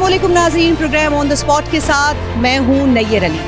अस्सलामुअलैकुम नाज़रीन, programme on the spot के साथ मैं हूँ नैयर अली।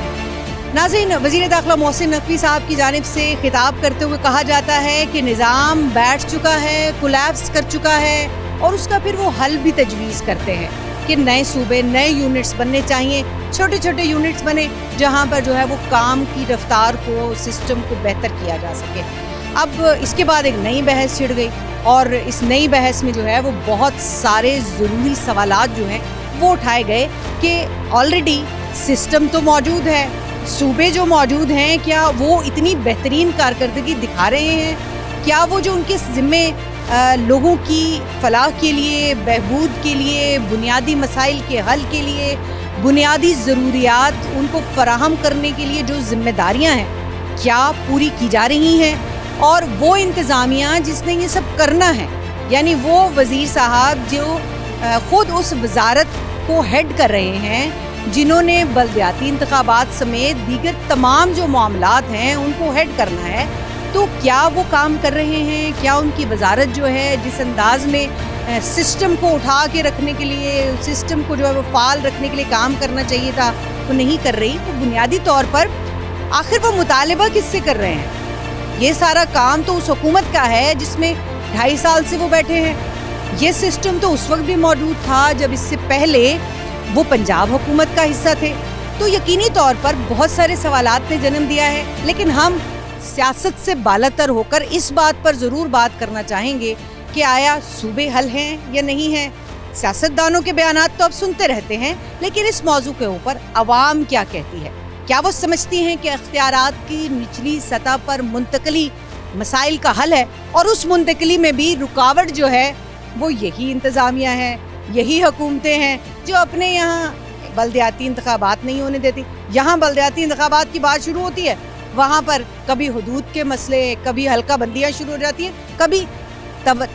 नाज़रीन, वज़ीर दाखिला मोहसिन नकवी साहब की जानिब से खिताब करते हुए कहा जाता है कि निज़ाम बैठ चुका है, कोलैप्स कर चुका है और उसका फिर वो हल भी तजवीज़ करते हैं कि नए सूबे, नए यूनिट्स बनने चाहिए, छोटे छोटे यूनिट्स बने जहाँ पर जो है वो काम की रफ्तार को, सिस्टम को बेहतर किया जा सके। अब इसके बाद एक नई बहस छिड़ गई और इस नई बहस में जो है वो बहुत सारे ज़रूरी सवालात जो हैं वो उठाए गए कि ऑलरेडी सिस्टम तो मौजूद है, सूबे जो मौजूद हैं क्या वो इतनी बेहतरीन कारकर्दगी दिखा रहे हैं, क्या वो जो उनके ज़िम्मे लोगों की फलाह के लिए, बहबूद के लिए, बुनियादी मसाइल के हल के लिए, बुनियादी ज़रूरियात उनको फराहम करने के लिए जो ज़िम्मेदारियाँ हैं क्या पूरी की जा रही हैं। और वो इंतज़ामिया जिसने ये सब करना है, यानी वो वज़ीर साहब जो ख़ुद उस वज़ारत को हेड कर रहे हैं, जिन्होंने बल्दियाती इंतखाबात समेत दीगर तमाम जो मामलात हैं उनको हेड करना है, तो क्या वो काम कर रहे हैं? क्या उनकी वज़ारत जो है जिस अंदाज़ में सिस्टम को उठा के रखने के लिए, सिस्टम को जो है वो फ़ाल रखने के लिए काम करना चाहिए था, वो नहीं कर रही? तो बुनियादी तौर पर आखिर वो मुतालिबा किससे कर रहे हैं? ये सारा काम तो उस हुकूमत का है जिसमें 2.5 साल से वो बैठे हैं। ये सिस्टम तो उस वक्त भी मौजूद था जब इससे पहले वो पंजाब हुकूमत का हिस्सा थे। तो यकीनी तौर पर बहुत सारे सवालात ने जन्म दिया है, लेकिन हम सियासत से बालातर होकर इस बात पर ज़रूर बात करना चाहेंगे कि आया सूबे हल हैं या नहीं हैं। सियासतदानों के बयानात तो अब सुनते रहते हैं, लेकिन इस मौजू के ऊपर अवाम क्या कहती है? क्या वो समझती हैं कि इख्तियारात की निचली सतह पर मुंतकली मसाइल का हल है और उस मुंतकली में भी रुकावट जो है वो यही इंतज़ामिया है, यही हुकूमतें हैं जो अपने यहाँ बल्दियाती इंतखाबात नहीं होने देती। यहाँ बल्दियाती इंतखाबात की बात शुरू होती है, वहाँ पर कभी हुदूद के मसले, कभी हल्का बंदियाँ शुरू हो जाती हैं, कभी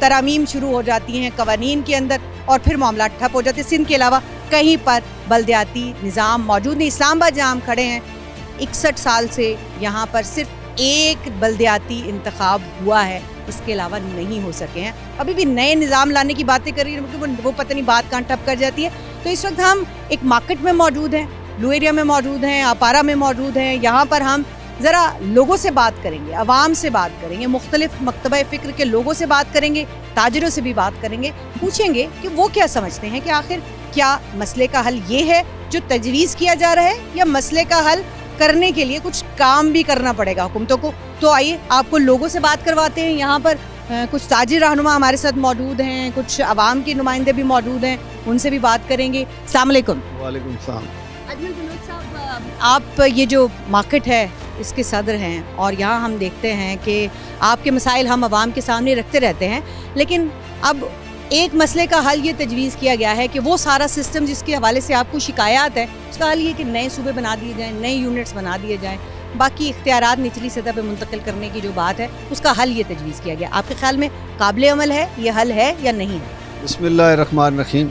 तरामीम शुरू हो जाती हैं कवानीन के अंदर और फिर मामला ठप हो जाते हैं। सिंध के अलावा कहीं पर बल्दियाती निज़ाम मौजूद नहीं। इस्लामाबाद जहाँ हम खड़े हैं, 61 साल से यहाँ पर सिर्फ एक बल्दियाती इंतखाब हुआ है, इसके अलावा नहीं हो सके हैं। अभी भी नए निज़ाम लाने की बातें कर रही हैं, वो पता नहीं बात कहाँ ठप कर जाती है। तो इस वक्त हम एक मार्केट में मौजूद हैं, लू एरिया में मौजूद हैं, अपारा में मौजूद हैं। यहाँ पर हम ज़रा लोगों से बात करेंगे, अवाम से बात करेंगे, मुख्तलिफ मकतबा फ़िक्र के लोगों से बात करेंगे, ताजिरों से भी बात करेंगे, पूछेंगे कि वो क्या समझते हैं कि आखिर क्या मसले का हल ये है जो तजवीज़ किया जा रहा है, या मसले का हल करने के लिए कुछ काम भी करना पड़ेगा हुकूमतों को। तो आइए आपको लोगों से बात करवाते हैं। यहाँ पर कुछ ताजिर रहनुमा हमारे साथ मौजूद हैं, कुछ अवाम के नुमाइंदे भी मौजूद हैं, उनसे भी बात करेंगे। अस्सलाम वालेकुम। वालेकुम सलाम। अजमल बलोच साहब, आप ये जो मार्केट है इसके सदर हैं और यहाँ हम देखते हैं कि आपके मसाइल हम अवाम के सामने रखते रहते हैं, लेकिन अब एक मसले का हल ये तजवीज़ किया गया है कि वो सारा सिस्टम जिसके हवाले से आपको शिकायत है, उसका हल ये कि नए सूबे बना दिए जाएँ, नए यूनिट्स बना दिए जाएँ, बाकी इख्तियारात निचली सतह पर मुंतकिल करने की जो बात है उसका हल ये तजवीज़ किया गया। आपके ख्याल में काबिल अमल है, ये हल है या नहीं है? बिस्मिल्लाहिर्रहमानिर्रहीम।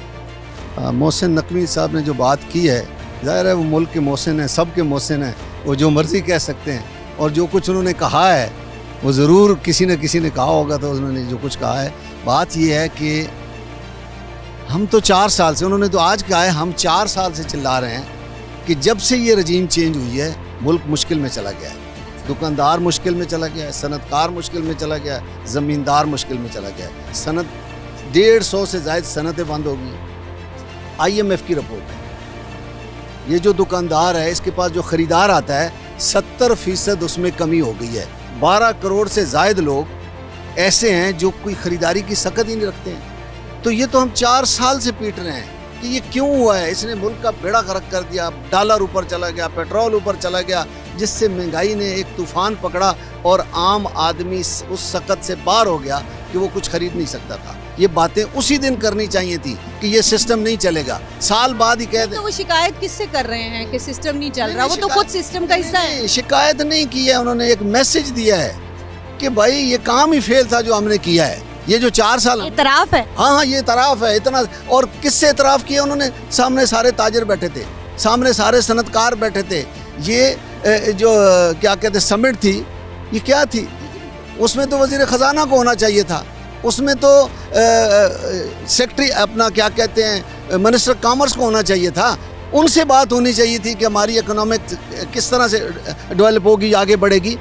मोहसिन नकवी साहब ने जो बात की है, ज़ाहिर है वो मुल्क के मोहसिन हैं, सब के मोहसिन हैं, वो जो मर्ज़ी कह सकते हैं और जो कुछ उन्होंने कहा है वो ज़रूर किसी न किसी ने कहा होगा, तो उन्होंने जो कुछ कहा है। बात ये है कि हम तो 4 साल से, उन्होंने तो आज कहा है, हम 4 साल से चिल्ला रहे हैं कि जब से ये रजीम चेंज हुई है मुल्क मुश्किल में चला गया है। दुकानदार मुश्किल में चला गया है, सनतकार मुश्किल में चला गया है, ज़मींदार मुश्किल में चला गया है। सनत 150 से ज़ायद सनतें बंद हो गई। IMF की रिपोर्ट है। ये जो दुकानदार है इसके पास जो ख़रीदार आता है 70% उसमें कमी हो गई है। 12 करोड़ से ज़ायद लोग ऐसे हैं जो कोई ख़रीदारी की सकत ही नहीं रखते हैं। तो ये तो हम 4 साल से पीट रहे हैं कि ये क्यों हुआ है। इसने मुल्क का बेड़ा गर्क कर दिया, डॉलर ऊपर चला गया, पेट्रोल ऊपर चला गया, जिससे महंगाई ने एक तूफ़ान पकड़ा और आम आदमी उस सकत से बाहर हो गया कि वो कुछ खरीद नहीं सकता था। ये बातें उसी दिन करनी चाहिए थी कि ये सिस्टम नहीं चलेगा। साल बाद ही कह दे। तो वो शिकायत किससे कर रहे हैं कि सिस्टम नहीं चल रहा? वो तो खुद सिस्टम का हिस्सा है। शिकायत नहीं की है, उन्होंने एक मैसेज दिया है कि भाई ये काम ही फेल था जो हमने किया है। ये जो 4 साल इतराफ है। हाँ, ये इतराफ है इतना। और किससे इतराफ किया उन्होंने? सामने सारे ताजिर बैठे थे, सामने सारे सनतकार बैठे थे। ये जो क्या कहते समिट थी, ये क्या थी? उसमें तो वजीर ख़जाना को होना चाहिए था। उसमें तो सेक्रेटरी अपना क्या कहते हैं मिनिस्टर कॉमर्स को होना चाहिए था, उनसे बात होनी चाहिए थी कि हमारी इकोनॉमिक किस तरह से डेवलप होगी, आगे बढ़ेगी।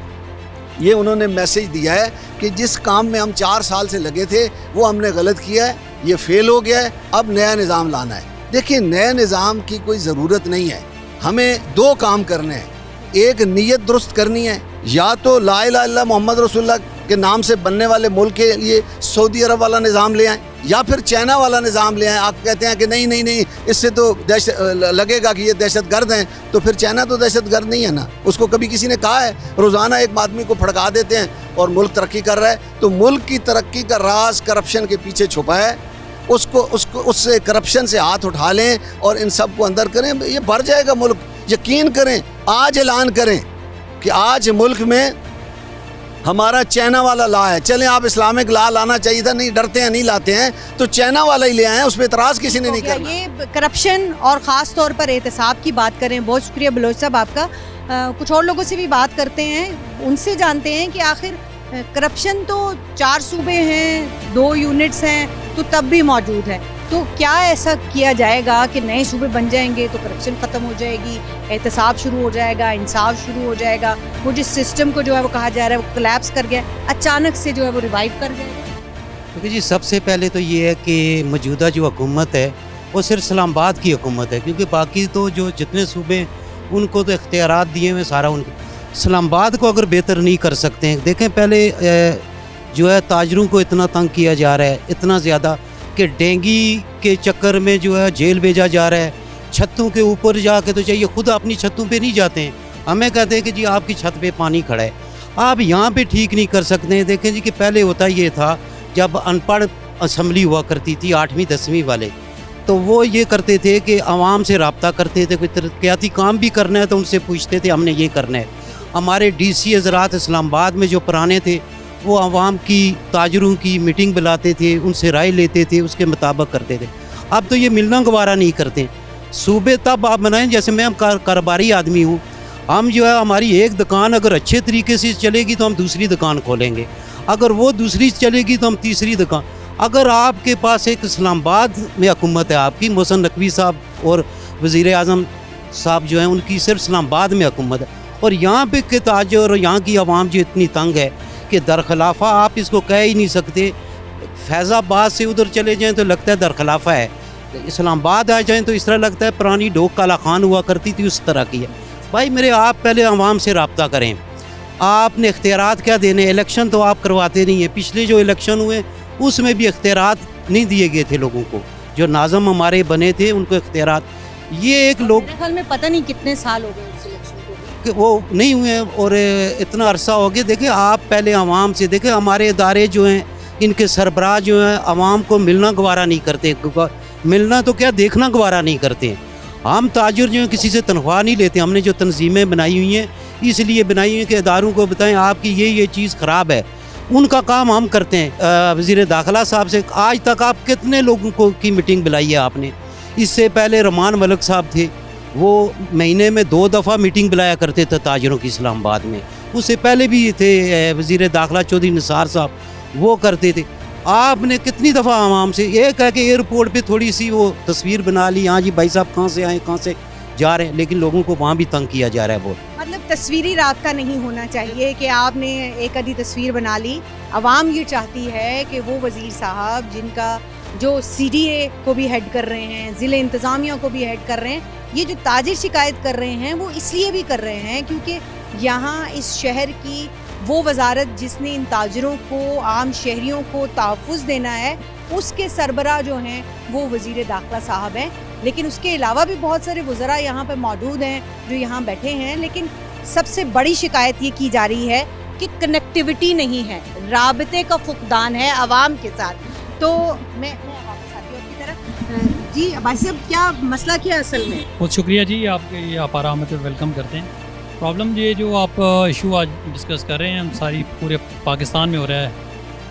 ये उन्होंने मैसेज दिया है कि जिस काम में हम 4 साल से लगे थे वो हमने गलत किया है, ये फेल हो गया है, अब नया निज़ाम लाना है। देखिए, नए निज़ाम की कोई ज़रूरत नहीं है, हमें 2 काम करने हैं। एक, नीयत दुरुस्त करनी है, या तो ला इलाहा इल्लल्लाह मोहम्मद रसूलुल्लाह के नाम से बनने वाले मुल्क के लिए सऊदी अरब वाला निज़ाम ले आएँ, या फिर चाइना वाला निज़ाम ले आएँ। आप कहते हैं कि नहीं नहीं नहीं, इससे तो लगेगा कि ये दहशतगर्द हैं, तो फिर चाइना तो दहशतगर्द नहीं है ना। उसको कभी किसी ने कहा है? रोज़ाना एक आदमी को फड़का देते हैं और मुल्क तरक्की कर रहा है। तो मुल्क की तरक्की का राज करप्शन के पीछे छुपा है। उसको उससे करप्शन से हाथ उठा लें और इन सब को अंदर करें, ये भर जाएगा मुल्क। यकीन करें, आज ऐलान करें कि आज मुल्क में हमारा चाइना वाला ला है, चलें आप इस्लामिक ला लाना चाहिए था, नहीं डरते हैं, नहीं लाते हैं, तो चाइना वाला ही ले आए हैं, उस पर इतराज़ किसी ने नहीं करना। ये करप्शन और ख़ास तौर पर एहतसाब की बात करें, बहुत शुक्रिया बलोच साहब आपका। कुछ और लोगों से भी बात करते हैं, उनसे जानते हैं कि आखिर करप्शन तो 4 सूबे हैं, 2 यूनिट्स हैं, तो तब भी मौजूद है, तो क्या ऐसा किया जाएगा कि नए सूबे बन जाएंगे तो करप्शन ख़त्म हो जाएगी, एहतसाब शुरू हो जाएगा, इंसाफ शुरू हो जाएगा, वो जिस सिस्टम को जो है वो कहा जा रहा है वो कोलैप्स कर गया, अचानक से जो है वो रिवाइव कर जाएगा? क्योंकि जी सबसे पहले तो ये है कि मौजूदा जो हुकूमत है वो सिर्फ इस्लामाबाद की हुकूमत है, क्योंकि बाकी तो जो जितने सूबे उनको तो इख्तियारात दिए हुए सारा उनको, इस्लामाबाद को अगर बेहतर नहीं कर सकते हैं। देखें, पहले जो है ताजरों को इतना तंग किया जा रहा है, इतना ज़्यादा कि डेंगी के चक्कर में जो है जेल भेजा जा रहा है। छतों के ऊपर जाके तो चाहिए, खुद अपनी छतों पे नहीं जाते हैं, हमें कहते हैं कि जी आपकी छत पे पानी खड़ा है, आप यहाँ पे ठीक नहीं कर सकते हैं। देखें जी कि पहले होता ये था, जब अनपढ़ असम्बली हुआ करती थी 8वीं 10वीं वाले, तो वो ये करते थे कि आवाम से रब्ता करते थे, कोई तरक्याती काम भी करना है तो उनसे पूछते थे हमने ये करना है। हमारे DC हज़रात इस्लामाबाद में जो पुराने थे वो आवाम की ताजरों की मीटिंग बुलाते थे, उनसे राय लेते थे, उसके मुताबिक करते थे। अब तो ये मिलना गवारा नहीं करते। सूबे तब आप बनाएं, जैसे मैं कारोबारी आदमी हूँ, हम जो है हमारी एक दुकान अगर अच्छे तरीके से चलेगी तो हम दूसरी दुकान खोलेंगे, अगर वो दूसरी चलेगी तो हम तीसरी दुकान। अगर आपके पास एक इस्लामाबाद में हुकूमत है आपकी, मोहसिन नकवी साहब और वज़ीर आज़म साहब जो हैं उनकी सिर्फ इस्लामाबाद में हुकूमत है, और यहाँ पे के ताजर और यहाँ की आवाम जो इतनी तंग है कि दरखिलाफ़ा आप इसको कह ही नहीं सकते। फैज़ाबाद से उधर चले जाएं तो लगता है दरखिलाफ़ा है, इस्लामाबाद आ जाएं तो इस तरह लगता है पुरानी डोक काला खान हुआ करती थी, उस तरह की है। भाई मेरे, आप पहले आवाम से रब्ता करें, आपने इख्तियारात क्या देने, इलेक्शन तो आप करवाते नहीं हैं। पिछले जो इलेक्शन हुए उसमें भी इख्तियारात नहीं दिए गए थे लोगों को, जो नाज़म हमारे बने थे उनको इख्तियारात, ये एक लोग मेरे ख्याल में पता नहीं कितने साल हो गए उस इलेक्शन को कि वो नहीं हुए और इतना अरसा हो गया। देखिए, आप पहले आवाम से देखें, हमारे इदारे जो हैं इनके सरबराह जो हैं आवाम को मिलना गवारा नहीं करते, मिलना तो क्या देखना गवारा नहीं करते। हम ताजर जो हैं किसी से तनख्वाह नहीं लेते, हमने जो तंजीमें बनाई हुई हैं इसलिए बनाई हुई हैं कि इदारों को बताएं आपकी ये चीज़ ख़राब है, उनका काम हम करते हैं। वज़ीर दाखिला साहब से आज तक आप कितने लोगों को की मीटिंग बुलाई है आपने? इससे पहले रहमान मलिक साहब थे, वो महीने में 2 दफ़ा मीटिंग बुलाया करते थे ताजरों की इस्लामाबाद में। उससे पहले भी थे वज़ीर दाखिला चौधरी निसार साहब, वो करते थे। आपने कितनी दफ़ा आवाम से ये कह के एयरपोर्ट पे थोड़ी सी वो तस्वीर बना ली, हाँ जी भाई साहब कहाँ से आए, कहाँ से जा रहे हैं, लेकिन लोगों को वहाँ भी तंग किया जा रहा है बहुत। मतलब तस्वीरी राब्ता नहीं होना चाहिए कि आपने एक आधी तस्वीर बना ली। आवाम ये चाहती है कि वो वज़ीर साहब जिनका जो CDA को भी हेड कर रहे हैं, ज़िले इंतज़ामिया को भी हेड कर रहे हैं, ये जो ताजिर शिकायत कर रहे हैं वो इसलिए भी कर रहे हैं क्योंकि यहाँ इस शहर की वो वजारत जिसने इन ताजरों को, आम शहरियों को तहफ़्फ़ुज़ देना है, उसके सरबराह जो हैं वो वज़ीर दाखिला साहब हैं। लेकिन उसके अलावा भी बहुत सारे वज़रा यहाँ पे मौजूद हैं जो यहाँ बैठे हैं। लेकिन सबसे बड़ी शिकायत ये की जा रही है कि कनेक्टिविटी नहीं है, राबते का फुकदान है आवाम के साथ। तो मैं वापस आती हूँ आपकी तरफ। जी भाई साहब, क्या मसला क्या असल में? बहुत शुक्रिया जी, आपके ये आप आराम से वेलकम करते हैं। प्रॉब्लम ये जो आप इशू आज डिस्कस कर रहे हैं, हम सारी पूरे पाकिस्तान में हो रहा है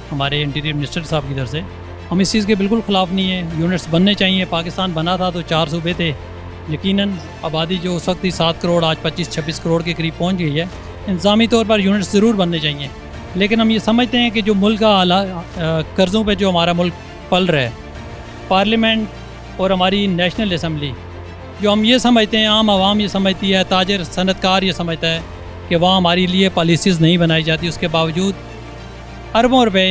हमारे इंटीरियर मिनिस्टर साहब की तरफ से। हम इस चीज़ के बिल्कुल ख़िलाफ़ नहीं है, यूनिट्स बनने चाहिए। पाकिस्तान बना था तो 4 सूबे थे, यकीनन आबादी जो उस वक्त थी 7 करोड़, आज 25-26 करोड़ के करीब पहुंच गई है। इंतज़ामी तौर पर यूनिट्स ज़रूर बनने चाहिए, लेकिन हम ये समझते हैं कि जो मुल्क का कर्ज़ों पे जो हमारा मुल्क पल रहा है, पार्लियामेंट और हमारी नेशनल असम्बली, जो हम ये समझते हैं, आम आवाम ये समझती है, ताजर सनतकार ये समझता है कि वहाँ हमारे लिए पॉलिसीज़ नहीं बनाई जाती, उसके बावजूद अरबों रुपए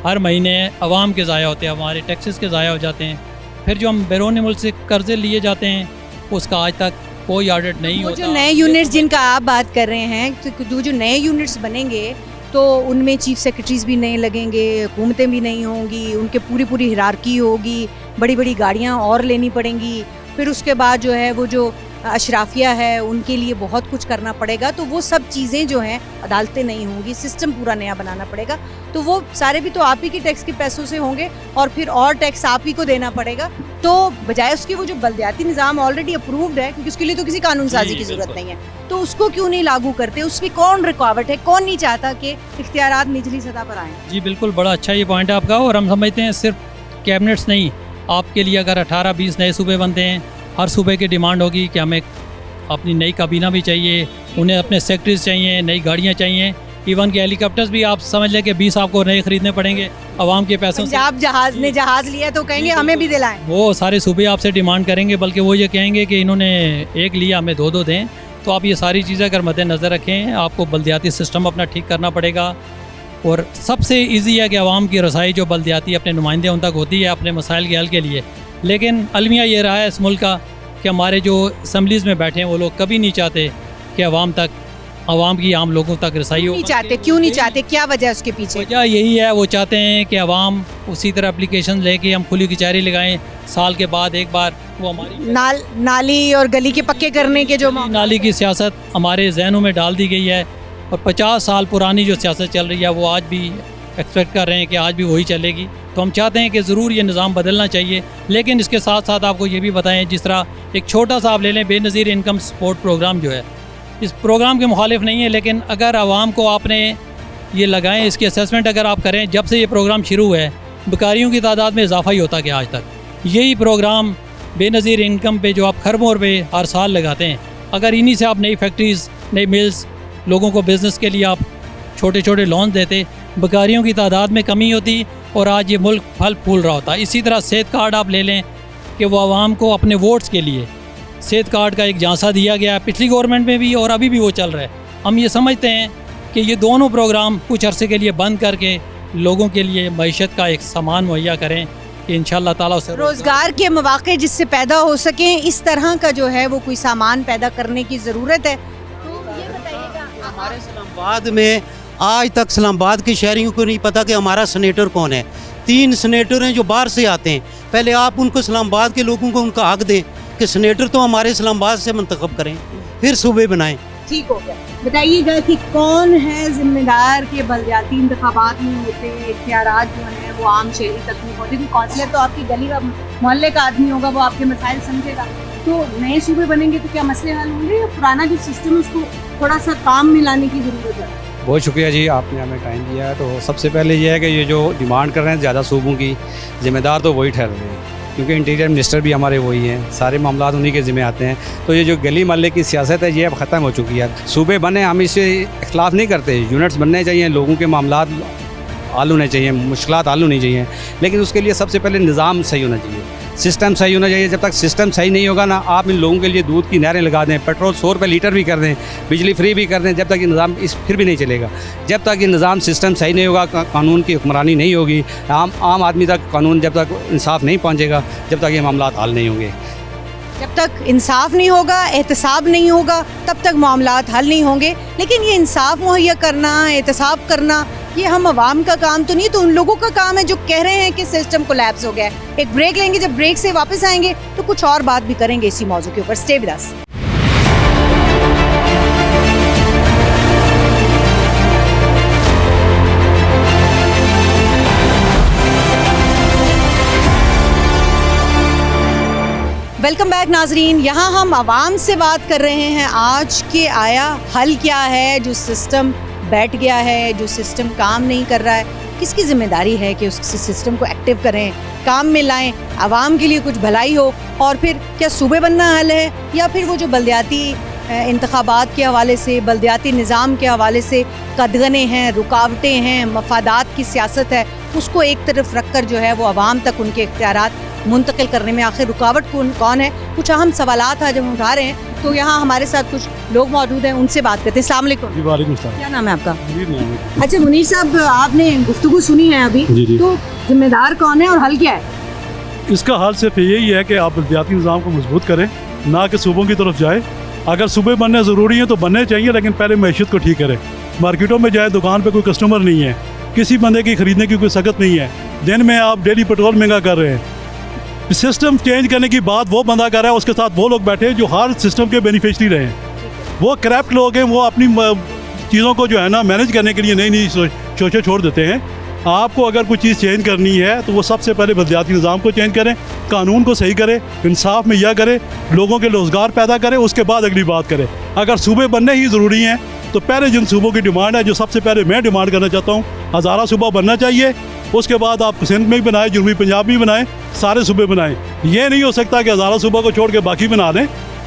हर महीने आवाम के ज़ाया होते हैं, हमारे टैक्सेस के ज़ाया हो जाते हैं। फिर जो हम बैरून मुल्क से कर्ज़े लिए जाते हैं उसका आज तक कोई ऑडिट नहीं वो होता। जो नए यूनिट्स जिनका आप बात कर रहे हैं, तो जो नए यूनिट्स बनेंगे तो उनमें चीफ सेक्रेटरीज भी नहीं लगेंगे, हुकूमतें भी नहीं होंगी, उनके पूरी हिरारकी होगी, बड़ी बड़ी गाड़ियाँ और लेनी पड़ेंगी। फिर उसके बाद जो है वो जो अशराफिया है उनके लिए बहुत कुछ करना पड़ेगा, तो वो सब चीज़ें जो हैं, अदालतें नहीं होंगी, सिस्टम पूरा नया बनाना पड़ेगा, तो वो सारे भी तो आप ही के टैक्स के पैसों से होंगे और फिर और टैक्स आप ही को देना पड़ेगा। तो बजाय उसके वो जो बलदियाती निज़ाम ऑलरेडी अप्रूव्ड है, क्योंकि उसके लिए तो किसी कानून साजी की ज़रूरत नहीं है, तो उसको क्यों नहीं लागू करते? उसकी कौन रुकावट है? कौन नहीं चाहता कि इख्तियारात निचली सतह पर आएँ? जी बिल्कुल, बड़ा अच्छा ये पॉइंट है आपका। और हम समझते हैं सिर्फ कैबिनेट्स नहीं, आपके लिए अगर 18-20 नए सूबे बनते हैं, हर सूबे की डिमांड होगी कि हमें अपनी नई काबीना भी चाहिए, उन्हें अपने सेक्रेटरीज चाहिए, नई गाड़ियाँ चाहिए, इवन के हेलीकॉप्टर्स भी आप समझ लें कि 20 आपको नए खरीदने पड़ेंगे आवाम के पैसों से। पंजाब जहाज़ लिया तो कहेंगे हमें भी दिलाएं। वो सारे सूबे आपसे डिमांड करेंगे, बल्कि वो ये कहेंगे कि इन्होंने एक लिया हमें 2-2 दें। तो आप ये सारी चीज़ें अगर मद्देनज़र रखें, आपको बल्दियाती सिस्टम अपना ठीक करना पड़ेगा। और सबसे ईजी है कि आवाम की रसाई जो बल्दियाती अपने नुमाइंदे उन तक होती है अपने मसाइल के हल के लिए। लेकिन अलमिया ये रहा है इस मुल्क का कि हमारे जो असम्बलीज़ में बैठे हैं वो लोग कभी नहीं चाहते कि आवाम की आम लोगों तक रसाई हो। नहीं चाहते, क्यों नहीं चाहते? क्या वजह है उसके पीछे? वजह यही है, वो चाहते हैं कि आवाम उसी तरह एप्लीकेशन लेके हम खुली कचहरी लगाएं, साल के बाद एक बार वो हमारी नाली और गली के पक्के करने के जो नाली की सियासत हमारे जहनों में डाल दी गई है। और 50 साल पुरानी जो सियासत चल रही है वो आज भी एक्सपेक्ट कर रहे हैं कि आज भी वही चलेगी। तो हम चाहते हैं कि ज़रूर ये निज़ाम बदलना चाहिए। लेकिन इसके साथ साथ आपको ये भी बताएं, जिस तरह एक छोटा सा आप ले लें बेनज़ीर इनकम सपोर्ट प्रोग्राम जो है, इस प्रोग्राम के मुखालिफ नहीं है, लेकिन अगर आवाम को आपने ये लगाएं, इसकी असेसमेंट अगर आप करें, जब से ये प्रोग्राम शुरू हुआ है बेकारियों की तादाद में इजाफा ही होता गया आज तक। यही प्रोग्राम बेनज़ीर इनकम पे जो आप खरबों रुपए हर साल लगाते हैं, अगर इन्हीं से आप नई फैक्ट्रीज़, नई मिल्स, लोगों को बिज़नेस के लिए आप छोटे छोटे लोन देते, बेकारियों की तादाद में कमी होती और आज ये मुल्क फल फूल रहा होता। इसी तरह सेहत कार्ड आप ले लें कि वो आवाम को अपने वोट्स के लिए सेहत कार्ड का एक झांसा दिया गया, पिछली गवर्नमेंट में भी और अभी भी वो चल रहा है। हम ये समझते हैं कि ये दोनों प्रोग्राम कुछ अरसे के लिए बंद करके लोगों के लिए मईशत का एक सामान मुहैया करें कि इंशाअल्लाह ताला उससे रोज़गार के मौके जिससे पैदा हो सकें, इस तरह का जो है वो कोई सामान पैदा करने की ज़रूरत है। तो ये बताइएगा, हमारे इस्लामाबाद में आज तक इस्लामाबाद के शहरियों को नहीं पता कि हमारा सेनेटर कौन है। 3 सेनेटर हैं जो बाहर से आते हैं। पहले आप उनको इस्लामाबाद के लोगों को उनका हक दें कि सेनेटर तो हमारे इस्लामाबाद से मंतखब करें, फिर सूबे बनाएं। ठीक हो गया। बताइएगा कि कौन है जिम्मेदार के बलदियाती इंतखाबात में होते इख्तियारात जो हैं वो आम शहरी तक नहीं पहुँचते? क्योंकि कौंसलर तो आपकी गली का मोहल्ले का आदमी होगा, वो आपके मसाइल समझेगा। तो नए सूबे बनेंगे तो क्या मसले हल होंगे या पुराना जो सिस्टम है उसको थोड़ा सा काम में लाने की ज़रूरत है? बहुत शुक्रिया जी, आपने हमें टाइम दिया है। तो सबसे पहले ये है कि ये जो डिमांड कर रहे हैं ज़्यादा सूबों की, ज़िम्मेदार तो वही ठहर रहे हैं, क्योंकि इंटीरियर मिनिस्टर भी हमारे वही हैं, सारे मामला उन्हीं के ज़िम्मे आते हैं। तो ये जो गली मोहल्ले की सियासत है ये अब ख़त्म हो चुकी है। सूबे बने, हम इससे इख्तलाफ नहीं करते, यूनिट्स बनने चाहिए, लोगों के मामला हल होने चाहिए, मुश्किलात हल होनी चाहिए, लेकिन उसके लिए सबसे पहले निज़ाम सही होना चाहिए, सिस्टम सही होना चाहिए। जब तक सिस्टम सही नहीं होगा ना, आप इन लोगों के लिए दूध की नहरें लगा दें, पेट्रोल 100 रुपये लीटर भी कर दें, बिजली फ्री भी कर दें, जब तक ये निज़ाम फिर भी नहीं चलेगा। जब तक ये निज़ाम सिस्टम सही नहीं होगा, कानून की हुक्मरानी नहीं होगी, आम आदमी तक कानून जब तक इंसाफ नहीं पहुँचेगा, जब तक ये मामला हल नहीं होंगे। जब तक इंसाफ नहीं होगा, एहतसाब नहीं होगा, तब तक मामलात हल नहीं होंगे। लेकिन ये इंसाफ मुहैया करना, एहतसाब करना, ये हम आवाम का काम तो नहीं, तो उन लोगों का काम है जो कह रहे हैं कि सिस्टम कोलैप्स हो गया है। एक ब्रेक लेंगे, जब ब्रेक से वापस आएंगे तो कुछ और बात भी करेंगे इसी मौजू के ऊपर। Stay with us. Welcome back नाजरीन। यहाँ हम आवाम से बात कर रहे हैं आज के आया हल क्या है। जो सिस्टम बैठ गया है, जो सिस्टम काम नहीं कर रहा है, किसकी ज़िम्मेदारी है कि उस सिस्टम को एक्टिव करें, काम में लाएं, आवाम के लिए कुछ भलाई हो। और फिर क्या सूबे बनना हल है या फिर वो जो बलदियाती इंतखाबात के हवाले से, बल्दियाती निज़ाम के हवाले से कदगने हैं, रुकावटें हैं, मफादात की सियासत है, उसको एक तरफ रख कर जो है वो आवाम तक उनके इख्तियारात मुंतकिल करने में आखिर रुकावट कौन है? कुछ अहम सवालात आज हम उठा रहे हैं। तो यहाँ हमारे साथ कुछ लोग मौजूद हैं, उनसे बात करते हैं। अस्सलाम वालेकुम। वालेकुम सलाम। क्या नाम है आपका? मुनीर नाम है। अच्छा मुनीर साहब, आपने गुफ्तगू सुनी है अभी, जी जी। तो जिम्मेदार कौन है और हल क्या है? इसका हाल सिर्फ यही है कि आप बल्दियाती निज़ाम को मजबूत करें, ना कि सूबों की तरफ जाए। अगर सूबे बनने ज़रूरी हैं तो बनने चाहिए, लेकिन पहले मैशियत को ठीक करें। मार्केटों में जाए, दुकान पे कोई कस्टमर नहीं है, किसी बंदे की ख़रीदने की कोई सख्त नहीं है। दिन में आप डेली पेट्रोल महंगा कर रहे हैं। सिस्टम चेंज करने की बात वो बंदा कर रहा है, उसके साथ वो लोग बैठे हैं जो हर सिस्टम के बेनिफिशरी रहे हैं। वो करप्ट लोग हैं, वो अपनी चीज़ों को जो है ना मैनेज करने के लिए नई नई सोचें छोड़ देते हैं। आपको अगर कोई चीज़ चेंज करनी है तो वो सबसे पहले बल्दियाती निज़ाम को चेंज करें, कानून को सही करें, इंसाफ मुहैया करें, लोगों के रोज़गार पैदा करें, उसके बाद अगली बात करें। अगर सूबे बनने ही ज़रूरी हैं तो पहले जिन सूबों की डिमांड है, जो सबसे पहले मैं डिमांड करना चाहता हूँ, हज़ारा सूबा बनना चाहिए। उसके बाद आप सिंध में भी बनाएं, जनूबी पंजाब में बनाएं, सारे सूबे बनाएं। ये नहीं हो सकता कि हज़ारा सूबा को छोड़ के बाकी बना दें।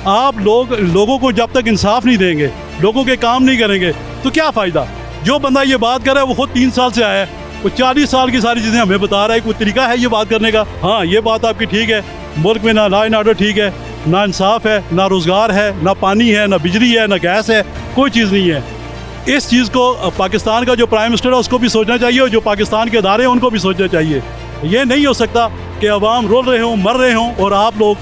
आप लोगों को जब तक इंसाफ नहीं देंगे, लोगों के काम नहीं करेंगे तो क्या फ़ायदा? जो बंदा ये बात कर रहा है वो खुद 3 साल से आया है, वो 40 साल की सारी चीज़ें हमें बता रहा है। कोई तरीका है ये बात करने का? हाँ, ये बात आपकी ठीक है, मुल्क में ना लॉ एंड ऑर्डर ठीक है, ना इंसाफ है, ना रोज़गार है, ना पानी है, ना बिजली है, ना गैस है, कोई चीज़ नहीं है। इस चीज़ को पाकिस्तान का जो प्राइम मिनिस्टर है उसको भी सोचना चाहिए, और जो पाकिस्तान के अदारे हैं उनको भी सोचना चाहिए। ये नहीं हो सकता कि अवाम रोल रहे हों, मर रहे हों, और आप लोग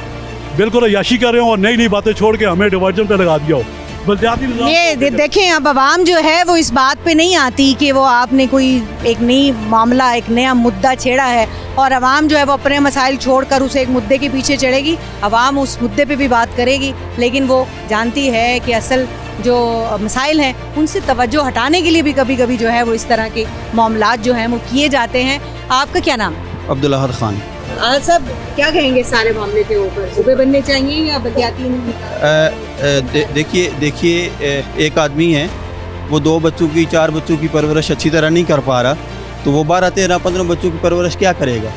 बिल्कुल अय्याशी कर रहे हों और नई नई बातें छोड़ के हमें डिवर्जन पे लगा दिया हो। ये देखें, अब आवाम जो है वो इस बात पे नहीं आती कि वो आपने कोई एक नई मामला, एक नया मुद्दा छेड़ा है और आवाम जो है वो अपने मसाइल छोड़कर उसे एक मुद्दे के पीछे चढ़ेगी। आवाम उस मुद्दे पे भी बात करेगी, लेकिन वो जानती है कि असल जो मसाइल हैं उनसे तवज्जो हटाने के लिए भी कभी कभी जो है वो इस तरह के मामलात जो हैं वो किए जाते हैं। आपका क्या नाम है? अब्दुल अहद खान। सब क्या कहेंगे सारे मामले के ऊपर? सूबे बनने चाहिए या बल्दियाती? देखिए एक आदमी है, वो 2 बच्चों की 4 बच्चों की परवरिश अच्छी तरह नहीं कर पा रहा, तो वो 12, 13, 15 बच्चों की परवरिश क्या करेगा?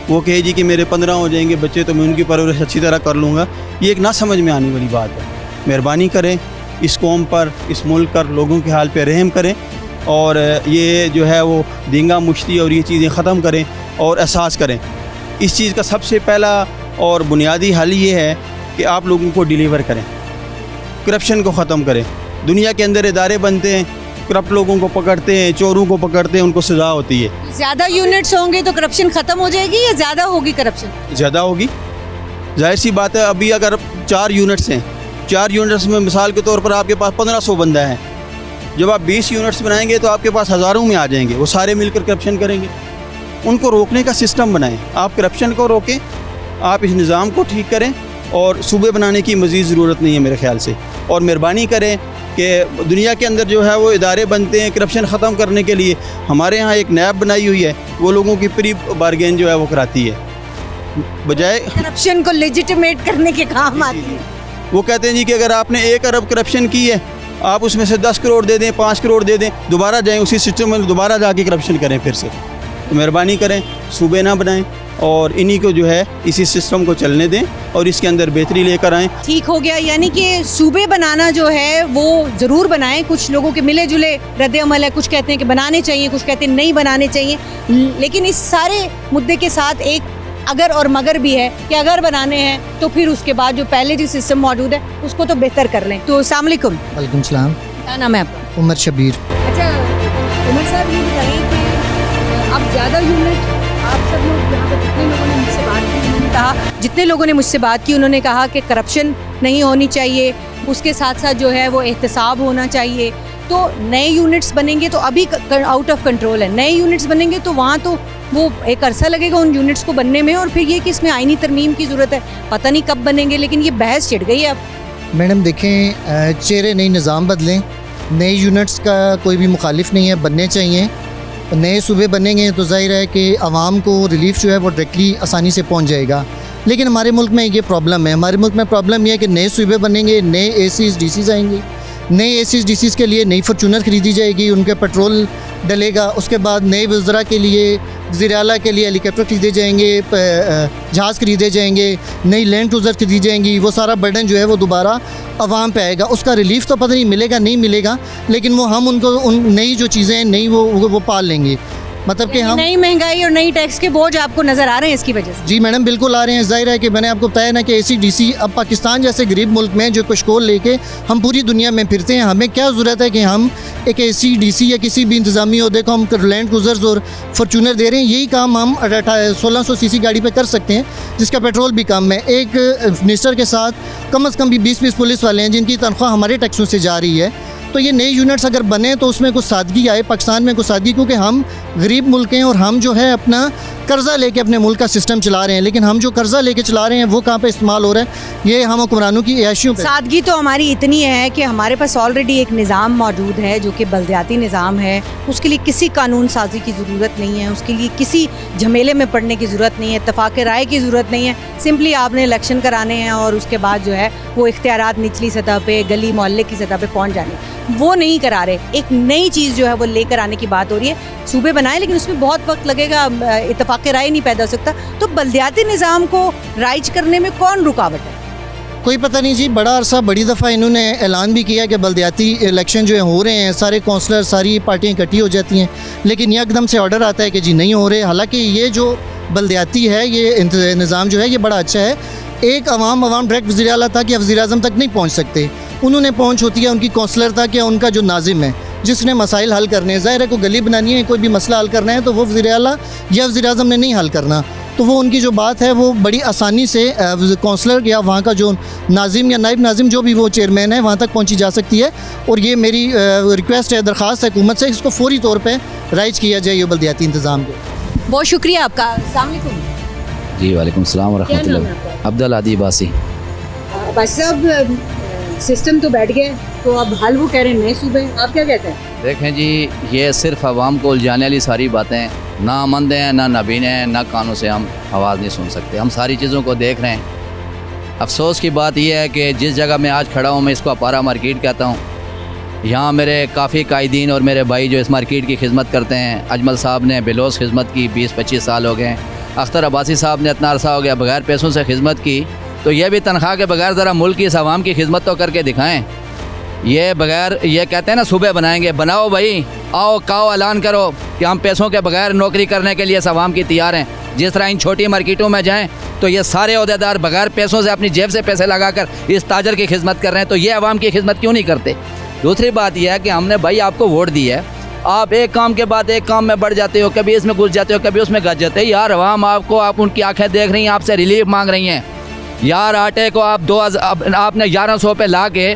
वो कहे जी कि मेरे 15 हो जाएंगे बच्चे तो मैं उनकी परवरिश अच्छी तरह कर लूँगा। ये एक ना समझ में आने वाली बात है। मेहरबानी करें, इस कौम पर, इस मुल्क पर, लोगों के हाल पर रहम करें, और ये जो है वो दींगा मुश्ती और ये चीज़ें ख़त्म करें और एहसास करें। इस चीज़ का सबसे पहला और बुनियादी हल ये है कि आप लोगों को डिलीवर करें, करप्शन को ख़त्म करें। दुनिया के अंदर इदारे बनते हैं, करप्ट लोगों को पकड़ते हैं, चोरों को पकड़ते हैं, उनको सज़ा होती है। ज़्यादा यूनिट्स होंगे तो करप्शन ख़त्म हो जाएगी या ज़्यादा होगी करप्शन? ज़्यादा होगी, जाहिर सी बात है। अभी अगर 4 यूनिट्स हैं, 4 यूनिट्स में मिसाल के तौर पर आपके पास 1500 बंदा है, जब आप 20 यूनिट्स बनाएंगे तो आपके पास हज़ारों में आ जाएंगे। वो सारे मिलकर करप्शन करेंगे। उनको रोकने का सिस्टम बनाएं। आप करप्शन को रोकें, आप इस निज़ाम को ठीक करें, और सूबे बनाने की मज़ीद ज़रूरत नहीं है मेरे ख्याल से। और मेहरबानी करें कि दुनिया के अंदर जो है वो इदारे बनते हैं करप्शन ख़त्म करने के लिए। हमारे यहाँ एक नैब बनाई हुई है, वो लोगों की प्री बार्गेन जो है वो कराती है, बजाय करप्शन को लेजिटिमेट करने के काम आती है। वो कहते हैं जी कि अगर आपने 1 अरब करप्शन की है, आप उसमें से 10 करोड़ दे दें, 5 करोड़ दे दें, दोबारा जाएँ उसी सिस्टम में दोबारा जाके करप्शन करें फिर से। तो मेहरबानी करें, सूबे ना बनाएं और इन्हीं को जो है इसी सिस्टम को चलने दें और इसके अंदर बेहतरी लेकर आएँ। ठीक हो गया, यानी कि सूबे बनाना जो है वो ज़रूर बनाएं। कुछ लोगों के मिले जुले रद्द अमल है, कुछ कहते हैं कि बनाने चाहिए, कुछ कहते हैं नहीं बनाने चाहिए। लेकिन इस सारे मुद्दे के साथ एक अगर और मगर भी है कि अगर बनाने हैं तो फिर उसके बाद जो पहले जो सिस्टम मौजूद है उसको तो बेहतर कर लें। तो अस्सलाम वालेकुम। वालेकुम सलाम। क्या नाम है आपका? उमर शबीर। अच्छा उमर साहब, ये बताइए कि अब ज़्यादा यूनिट, आप सब लोग यहाँ पर जितने लोगों ने मुझसे बात की, उन्होंने कहा, जितने लोगों ने मुझसे बात की उन्होंने कहा कि करप्शन नहीं होनी चाहिए, उसके साथ साथ जो है वो एहतसाब होना चाहिए। तो नए यूनिट्स बनेंगे तो अभी आउट ऑफ कंट्रोल है, नए यूनिट्स बनेंगे तो वहाँ तो वो एक अरसा लगेगा उन यूनिट्स को बनने में, और फिर ये कि इसमें आईनी तरमीम की ज़रूरत है, पता नहीं कब बनेंगे, लेकिन ये बहस छिड़ गई है अब। मैडम देखें, चेहरे नई निज़ाम बदलें, नए यूनिट्स का कोई भी मुखालिफ नहीं है, बनने चाहिए। नए सूबे बनेंगे तो जाहिर है कि आवाम को रिलीफ जो है वो डायरेक्टली आसानी से पहुंच जाएगा। लेकिन हमारे मुल्क में ये प्रॉब्लम है, हमारे मुल्क में प्रॉब्लम ये है कि नए सूबे बनेंगे, नए एसीज़ डीसीज़ आएंगे, नए एसीज़ डीसीज़ के लिए नई फॉर्चूनर ख़रीदी जाएगी, उनके पेट्रोल डलेगा, उसके बाद नए वज़रा के लिए वज़ीर आला के लिए हेलीकॉप्टर खरीदे जाएंगे, जहाज़ खरीदे जाएंगे, नई लैंड क्रूज़र खरीदी जाएंगी, वो सारा बर्डन जो है वो दोबारा आवाम पे आएगा। उसका रिलीफ तो पता नहीं मिलेगा नहीं मिलेगा, लेकिन वो हम उनको उन नई जो चीज़ें हैं नई वो पाल लेंगे। मतलब कि हम नई महंगाई और नई टैक्स के बोझ आपको नजर आ रहे हैं इसकी वजह से? जी मैडम बिल्कुल आ रहे हैं। ज़ाहिर है कि मैंने आपको बताया ना कि ACDC अब पाकिस्तान जैसे गरीब मुल्क में जो कशकोल लेके हम पूरी दुनिया में फिरते हैं, हमें क्या ज़रूरत है कि हम एक ACDC या किसी भी इंतज़ामी अहदे को हम लैंड क्रूज़र्स और फॉर्चूनर दे रहे हैं। यही काम हम 1600 cc गाड़ी पे कर सकते हैं जिसका पेट्रोल भी कम है। एक मिनिस्टर के साथ कम से कम भी 20-20 पुलिस वाले हैं जिनकी तनख्वाह हमारे टैक्सों से जा रही है। तो ये नए यूनिट्स अगर बने तो उसमें कुछ सादगी आए, पाकिस्तान में कुछ सादगी, क्योंकि हम गरीब मुल्क हैं और हम जो है अपना कर्ज़ा लेके अपने मुल्क का सिस्टम चला रहे हैं, लेकिन हम जो कर्ज़ा लेके चला रहे हैं वो कहाँ पे इस्तेमाल हो रहा है? ये हम हुक्मरानों की ऐशियों पे। सादगी तो हमारी इतनी है कि हमारे पास ऑलरेडी एक निज़ाम मौजूद है जो कि बल्दियाती निज़ाम है। उसके लिए किसी कानून साजी की ज़रूरत नहीं है, उसके लिए किसी झमेले में पड़ने की ज़रूरत नहीं है, इत्तफ़ाक़ राय की ज़रूरत नहीं है। सिंपली आपने इलेक्शन कराने हैं और उसके बाद जो है वो इख्तियारात निचली सतह पे, गली मोहल्ले की सतह पे पहुँच जाने, वो नहीं करा रहे। एक नई चीज़ जो है वो लेकर आने की बात हो रही है। सूबे बनाए लेकिन उसमें बहुत वक्त लगेगा, इत्तफ़ाक़ राय नहीं पैदा हो सकता। तो बल्दियाती निज़ाम को राइज करने में कौन रुकावट है? कोई पता नहीं जी। बड़ा अरसा बड़ी दफ़ा इन्होंने ऐलान भी किया कि बल्दियाती इलेक्शन जो है हो रहे हैं, सारे कौंसलर सारी पार्टियाँ इकट्ठी हो जाती हैं, लेकिन एकदम से ऑर्डर आता है कि जी नहीं हो रहे। हालांकि ये जो बल्दियाती है ये निज़ाम जो है ये बड़ा अच्छा है। एक अवाम डायरेक्ट वज़ीर आला तक या वज़ीर आज़म तक नहीं पहुँच सकते, उन्होंने पहुँच होती है उनकी कौंसलर तक या उनका जो नाजिम है जिसने मसाइल हल करने हैं। ज़ाहिर है कोई गली बनानी है, कोई भी मसला हल करना है तो वो वज़ीर आला या वज़ीर आज़म ने नहीं हल करना, तो वो उनकी जो बात है वो बड़ी आसानी से कौंसलर या वहाँ का जो नाजिम या नाइब नाजिम जो भी वो चेयरमैन है वहाँ तक पहुँची जा सकती है। और ये मेरी रिक्वेस्ट है, दरख्वास्त है हुकूमत से, इसको फौरी तौर पर राइज किया जाए ये बल्दियाती इंतज़ाम को। बहुत शुक्रिया आपका। अस्सलाम वालेकुम। जी वालेकुम सलाम व क्या नाम है रहमतुल्लाह। आपका? अब्दुल आदि बासी। भाई साहब, सिस्टम तो बैठ गया तो अब हल वो कह रहे हैं नए सूबे, आप क्या कहते हैं? देखें जी, ये सिर्फ आवाम को उलझाने वाली सारी बातें, ना अमंद हैं ना नबीन हैं ना कानों से हम आवाज़ नहीं सुन सकते। हम सारी चीज़ों को देख रहे हैं। अफसोस की बात यह है कि जिस जगह मैं आज खड़ा हूँ मैं इसको अपारा मार्केट कहता हूँ। यहाँ मेरे काफ़ी कायदीन और मेरे भाई जो इस मार्केट की खिदमत करते हैं, अजमल साहब ने बेलोस खिदमत की 20-25 साल हो गए हैं, अख्तर अब्बासी साहब ने इतना अरसा हो गया बगैर पैसों से खिदमत की, तो ये भी तनख्वाह के बगैर ज़रा मुल्क की इस आवाम की खिदमत तो करके दिखाएं। ये बगैर, ये कहते हैं ना सूबे बनाएंगे, बनाओ भाई, आओ काओ ऐलान करो कि हम पैसों के बगैर नौकरी करने के लिए इस आवाम की तैयार हैं। जिस तरह इन छोटी मार्केटों में जाएं तो ये सारे अहदेदार बगैर पैसों से अपनी जेब से पैसे लगाकर इस ताजर की खिदमत कर रहे हैं, तो ये आवाम की खिदमत क्यों नहीं करते? दूसरी बात यह है कि हमने भाई आपको वोट दी है, आप एक काम के बाद एक काम में बढ़ जाते हो, कभी इसमें घुस जाते हो कभी उसमें घस जाते हो। यार आवाम आपको, आप उनकी आंखें देख रही हैं, आपसे रिलीफ मांग रही हैं। यार आटे को आप 2000 आपने 1100 पे ला के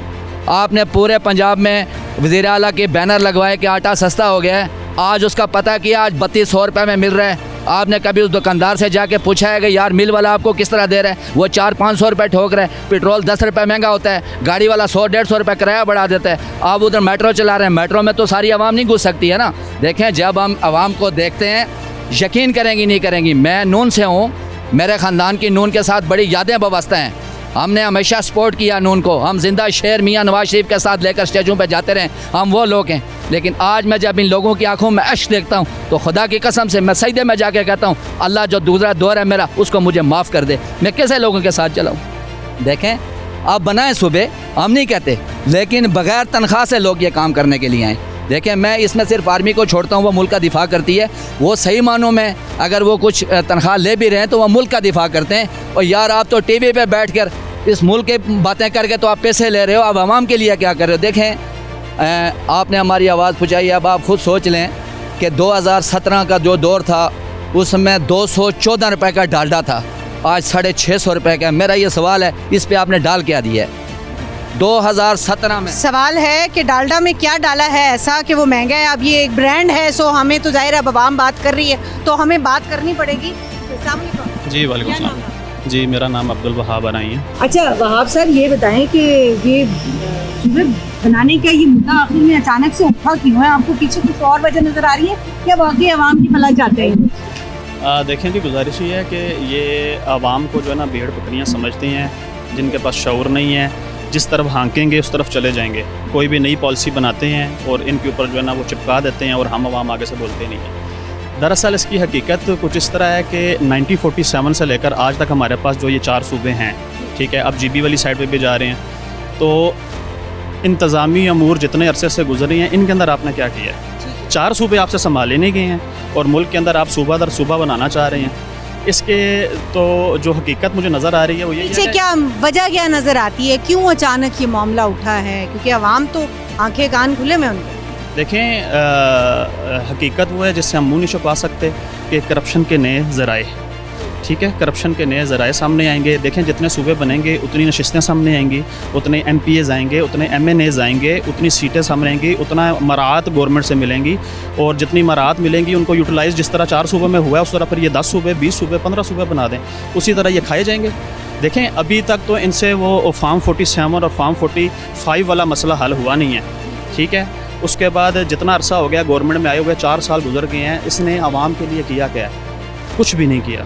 आपने पूरे पंजाब में वज़ीर आला के बैनर लगवाए कि आटा सस्ता हो गया है। आज उसका पता किया, आज 3200 रुपये में मिल रहा है। आपने कभी उस दुकानदार से जाके पूछा है कि यार मिल वाला आपको किस तरह दे रहा है? वो 400-500 रुपये ठोक रहा है। पेट्रोल 10 रुपये महंगा होता है, गाड़ी वाला 100-150 रुपये किराया बढ़ा देता है। आप उधर मेट्रो चला रहे हैं, मेट्रो में तो सारी आवाम नहीं घुस सकती है ना। देखें, जब हम आवाम को देखते हैं, यकीन करेंगी नहीं करेंगी, मैं नून से हूँ, मेरे ख़ानदान की नून के साथ बड़ी यादें वाबस्ता हैं। हमने हमेशा सपोर्ट किया नून को, हम जिंदा शेर मियाँ नवाज शरीफ के साथ लेकर स्टेजों पे जाते रहे, हम वो लोग हैं। लेकिन आज मैं जब इन लोगों की आंखों में अश्क देखता हूँ तो खुदा की कसम से मैं सजदे में जाके कहता हूँ, अल्लाह जो दूसरा दौर है मेरा उसको मुझे माफ़ कर दे। मैं कैसे लोगों के साथ चलाऊँ? देखें, आप बनाएं सूबे, हम नहीं कहते, लेकिन बग़ैर तनख्वाह से लोग ये काम करने के लिए आएँ। देखें, मैं इसमें सिर्फ आर्मी को छोड़ता हूँ, वो मुल्क का दिफा करती है। वो सही मानों में अगर वो कुछ तनख्वाह ले भी रहे हैं तो वह मुल्क का दिफा करते हैं। और यार आप तो टीवी पे बैठ कर इस मुल्क के बातें करके तो आप पैसे ले रहे हो, अब आवाम के लिए क्या कर रहे हो? देखें, आपने हमारी आवाज़ पहुँचाई, अब आप खुद सोच लें कि 2017 का जो दौर था उसमें 214 रुपये का डालडा था, आज 650 रुपये का। मेरा ये सवाल है, इस पर आपने डाल क्या दिया है 2017 में? सवाल है कि डालडा में क्या डाला है ऐसा कि वो महंगा है? अब ये एक ब्रांड है, सो हमें तो जाहिर है अब आवाम बात कर रही है तो हमें बात करनी पड़ेगी। जी वालेकुम सलाम। जी, मेरा नाम अब्दुल वहाब अनाई है। अच्छा वहाब सर, ये बताएं कि ये सूबे बनाने का ये मुद्दा आखिर में अचानक से उठा क्यों है? आपको पीछे कुछ और वजह नज़र आ रही है या वाकई आवाम की भलाई चाहते हैं? देखें जी, गुजारिश ये है कि ये आवाम को जो है ना भेड़ बकरियाँ समझती हैं, जिनके पास शऊर नहीं है, जिस तरफ हाँकेंगे उस तरफ चले जाएंगे। कोई भी नई पॉलिसी बनाते हैं और इनके ऊपर जो है ना वो चिपका देते हैं और हम आवाम आगे से बोलते नहीं हैं। दरअसल इसकी हकीकत कुछ इस तरह है कि 1947 से लेकर आज तक हमारे पास जो ये 4 सूबे हैं, ठीक है, अब GB वाली साइड पे भी जा रहे हैं, तो इंतज़ामी अमूर जितने अरसे से गुजर रही हैं इनके अंदर आपने क्या किया है? 4 सूबे आपसे संभाले नहीं गए हैं और मुल्क के अंदर आप सूबा दर सूबा बनाना चाह रहे हैं। इसके तो जो हकीकत मुझे नज़र आ रही है वो ये पीछे क्या वजह क्या नज़र आती है, क्यों अचानक ये मामला उठा है? क्योंकि अवाम तो आंखें कान खुले में उनके। देखें, हकीकत वो है जिससे हम मुँह नहीं छुपा सकते कि करप्शन के नए ज़राए, ठीक है, करप्शन के नए ज़राए सामने आएंगे। देखें, जितने सूबे बनेंगे उतनी नशिस्तें सामने आएंगी, उतने MPAs आएंगे, उतने MNAs आएंगे, उतनी सीटें सामने आएंगी, उतना मराहत गवर्नमेंट से मिलेंगी और जितनी मराहत मिलेंगी उनको यूटिलाइज़ जिस तरह 4 सूबे में हुआ है उस तरह फिर ये 10 सूबे, 20 सूबे, 15 सूबे बना दें, उसी तरह ये खाए जाएंगे। देखें, अभी तक तो इनसे वो फार्म 47 और फार्म 45 वाला मसला हल हुआ नहीं है, ठीक है। उसके बाद जितना अरसा हो गया गवर्नमेंट में आए हुए 4 साल गुजर गए हैं, इसने आवाम के लिए किया क्या है? कुछ भी नहीं किया,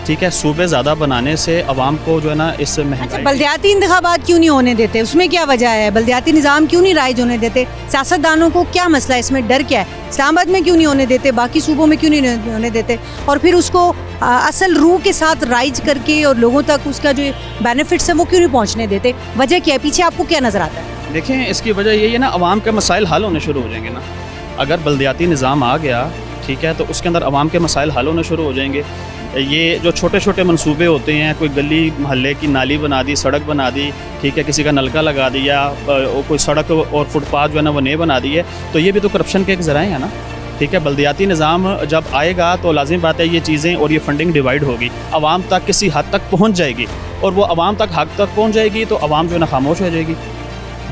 ठीक है। सूबे ज़्यादा बनाने से आवाम को जो है ना इससे अच्छा, महंगाई बल्दियाती इंतखाबात क्यों नहीं होने देते? उसमें क्या वजह है? बल्दियाती निज़ाम क्यों नहीं राइज होने देते? सियासतदानों को क्या मसला है इसमें, डर क्या है? इस्लामाबाद में क्यों नहीं होने देते, बाकी सूबों में क्यों नहीं होने देते? और फिर उसको असल रूह के साथ राइज करके और लोगों तक उसका जो बेनिफिट्स है वो क्यों नहीं पहुँचने देते? वजह क्या है? पीछे आपको क्या नज़र आता है? देखें, इसकी वजह यही है ना, आवाम के मसाइल हल होने शुरू हो जाएंगे ना। अगर बल्दियाती निज़ाम आ गया, ठीक है, तो उसके अंदर आवाम के मसाइल हल होने शुरू हो जाएंगे। ये जो छोटे छोटे मंसूबे होते हैं, कोई गली मोहल्ले की नाली बना दी, सड़क बना दी, ठीक है, किसी का नलका लगा दिया, कोई सड़क और फुटपाथ जो है ना वो नए बना दिए, तो ये भी तो करप्शन के एक ज़राए हैं ना, ठीक है। बल्दियाती निज़ाम जब आएगा तो लाजिम बात है ये चीज़ें और ये फंडिंग डिवाइड होगी, आवाम तक किसी हद तक पहुँच जाएगी और वो आवाम तक हद तक पहुँच जाएगी तो आवाम जो है ना खामोश हो जाएगी।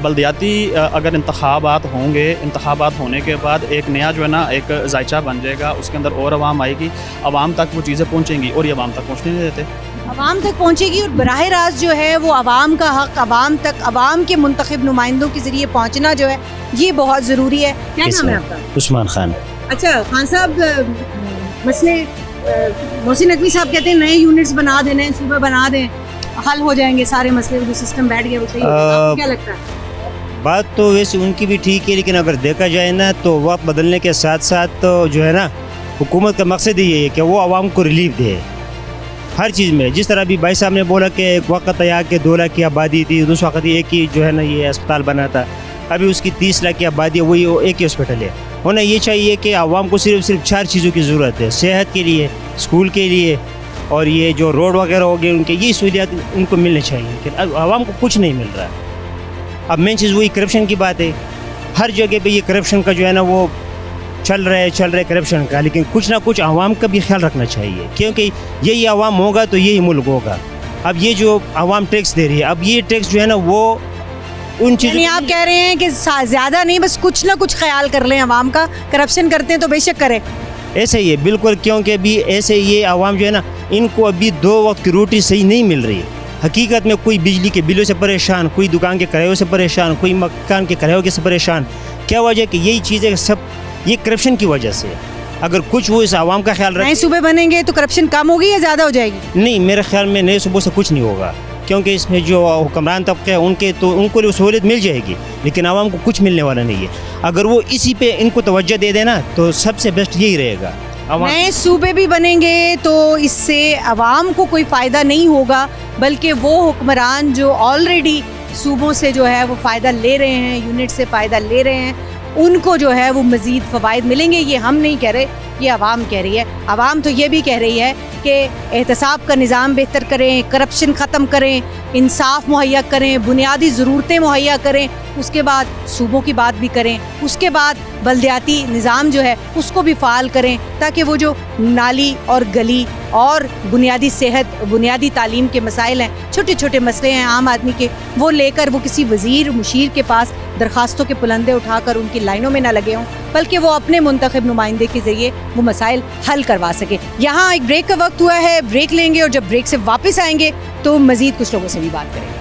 बल्दियाती अगर इंतखाबात होंगे, इंतखाबात होने के बाद एक नया जो है ना एक जायचा बन जाएगा, उसके अंदर और आवाम आएगी, आवाम तक वो चीज़ें पहुँचेंगी और ये आवाम तक पहुँचने नहीं देते। आवाम तक पहुँचेगी और बराह रास्त जो है वो आवाम का हक आवाम तक, आवाम के मुंतखब नुमाइंदों के ज़रिए पहुँचना जो है ये बहुत ज़रूरी है। क्या नाम है आपका? उस्मान खान। अच्छा खान साहब, मसले मोहसिन नकवी साहब कहते हैं नए यूनिट्स बना देने, सूबे बना दें, हल हो जाएंगे सारे मसले, जो सिस्टम बैठ गया वो सही हो जाएगा। आपको क्या लगता है? बात तो वैसे उनकी भी ठीक है, लेकिन अगर देखा जाए ना तो वक्त बदलने के साथ साथ तो जो है ना हुकूमत का मकसद ही ये है कि वो आवाम को रिलीफ दे हर चीज़ में। जिस तरह अभी भाई साहब ने बोला कि एक वक्त आया कि 2 लाख की आबादी थी, उस वक्त एक ही जो है ना ये अस्पताल बना था, अभी उसकी 30 लाख की आबादी है, वही एक ही हॉस्पिटल है। होना ये चाहिए कि आवाम को सिर्फ 4 चीज़ों की ज़रूरत है, सेहत के लिए, स्कूल के लिए और ये जो रोड वगैरह हो गए उनके, ये सहूलियात उनको मिलनी चाहिए, लेकिन अब आवाम को कुछ नहीं मिल रहा। अब मेन चीज़ वही करप्शन की बात है, हर जगह पे ये करप्शन का जो है ना वो चल रहा है करप्शन का, लेकिन कुछ ना कुछ आवाम का भी ख्याल रखना चाहिए, क्योंकि यही आवाम होगा तो यही मुल्क होगा। अब ये जो आवाम टैक्स दे रही है, अब ये टैक्स जो है ना वो उन चीज़ों, आप कह रहे हैं कि ज़्यादा नहीं, बस कुछ ना कुछ ख्याल कर लें आवाम का, करप्शन करते हैं तो बेशक करें। ऐसे ही है बिल्कुल, क्योंकि अभी ऐसे ये आवाम जो है ना इनको अभी 2 वक्त की रोटी सही नहीं मिल रही है। हकीकत में कोई बिजली के बिलों से परेशान, कोई दुकान के किरायों से परेशान, कोई मकान के किरायों से परेशान। क्या वजह कि यही चीज़ें सब ये करप्शन की वजह से। अगर कुछ वो इस आवाम का ख्याल नए सूबे बनेंगे तो करप्शन कम होगी या ज़्यादा हो जाएगी? नहीं, मेरे ख्याल में नए सूबों से कुछ नहीं होगा, क्योंकि इसमें जो हुक्मरान तबके हैं उनके तो उनको सहूलियत मिल जाएगी, लेकिन आवाम को कुछ मिलने वाला नहीं है। अगर वो इसी पे इनको तवज्जो दे देना तो सबसे बेस्ट यही रहेगा। नए सूबे भी बनेंगे तो इससे आवाम को कोई फ़ायदा नहीं होगा, बल्कि वो हुक्मरान जो ऑलरेडी सूबों से जो है वो फ़ायदा ले रहे हैं, यूनिट से फ़ायदा ले रहे हैं, उनको जो है वो मज़ीद फ़वाइद मिलेंगे। ये हम नहीं कह रहे, ये आवाम कह रही है। आवाम तो ये भी कह रही है कि एहतसाब का निज़ाम बेहतर करें, करप्शन ख़त्म करें, इंसाफ मुहैया करें, बुनियादी ज़रूरतें मुहैया करें, उसके बाद सूबों की बात भी करें, उसके बाद बल्दियाती निज़ाम जो है उसको भी फ़ाल करें, ताकि वो जो नाली और गली और बुनियादी सेहत, बुनियादी तालीम के मसाइल हैं, छोटे छोटे मसले हैं आम आदमी के, वो लेकर वो किसी वज़ीर मुशीर के पास दरख्वास्तों के पुलंदे उठाकर उनकी लाइनों में ना लगे हों, बल्कि वो अपने मुंतखब नुमाइंदे के ज़रिए वो मसाइल हल करवा सके। यहाँ एक ब्रेक का वक्त हुआ है, ब्रेक लेंगे और जब ब्रेक से वापस आएंगे तो मज़ीद कुछ लोगों से भी बात करेंगे।